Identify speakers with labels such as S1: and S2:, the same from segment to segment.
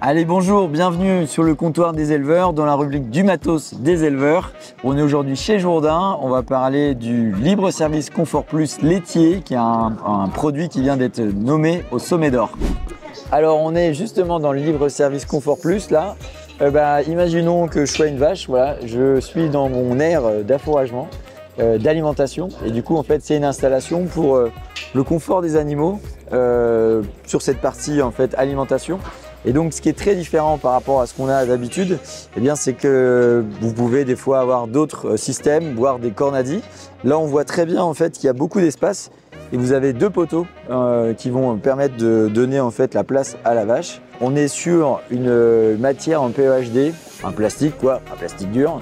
S1: Allez, bonjour, bienvenue sur le comptoir des éleveurs dans la rubrique du matos des éleveurs. On est aujourd'hui chez Jourdain, on va parler du libre service Confort Plus laitier qui est un produit qui vient d'être nommé au Sommet d'Or. Alors on est justement dans le libre service Confort Plus là. Imaginons que je sois une vache, voilà, je suis dans mon aire d'affouragement, d'alimentation et du coup en fait c'est une installation pour le confort des animaux sur cette partie en fait alimentation. Et donc ce qui est très différent par rapport à ce qu'on a d'habitude, eh bien c'est que vous pouvez des fois avoir d'autres systèmes, voire des cornadis. Là on voit très bien en fait qu'il y a beaucoup d'espace et vous avez deux poteaux qui vont permettre de donner en fait la place à la vache. On est sur une matière en PEHD, un plastique quoi, un plastique dur.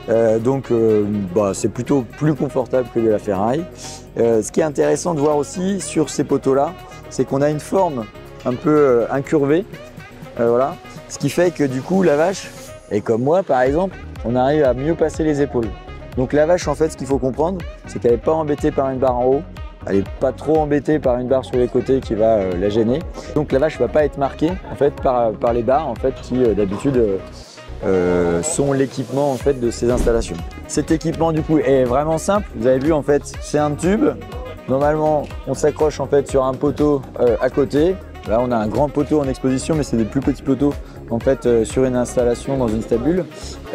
S1: C'est plutôt plus confortable que de la ferraille. Ce qui est intéressant de voir aussi sur ces poteaux là, c'est qu'on a une forme un peu incurvée. Voilà. Ce qui fait que du coup la vache, et comme moi par exemple, on arrive à mieux passer les épaules. Donc la vache en fait ce qu'il faut comprendre, c'est qu'elle n'est pas embêtée par une barre en haut, elle n'est pas trop embêtée par une barre sur les côtés qui va la gêner. Donc la vache ne va pas être marquée en fait, par les barres en fait, qui d'habitude sont l'équipement en fait, de ces installations. Cet équipement du coup est vraiment simple, vous avez vu en fait c'est un tube. Normalement on s'accroche en fait sur un poteau à côté. Là, on a un grand poteau en exposition, mais c'est des plus petits poteaux en fait sur une installation dans une stabule.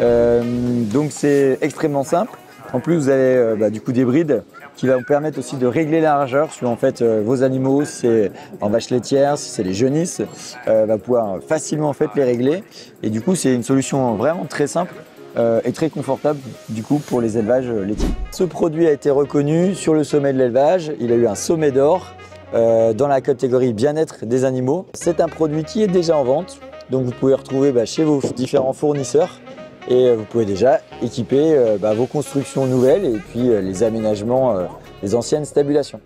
S1: Donc c'est extrêmement simple. En plus, vous avez du coup des brides qui vont vous permettre aussi de régler la largeur sur en fait vos animaux. Si c'est en vache laitière, si c'est les genisses, va pouvoir facilement en fait les régler. Et du coup, c'est une solution vraiment très simple et très confortable du coup pour les élevages laitiers. Ce produit a été reconnu sur le sommet de l'élevage. Il a eu un sommet d'or. Dans la catégorie bien-être des animaux. C'est un produit qui est déjà en vente, donc vous pouvez retrouver chez vos différents fournisseurs et vous pouvez déjà équiper vos constructions nouvelles et puis les aménagements des anciennes stabulations.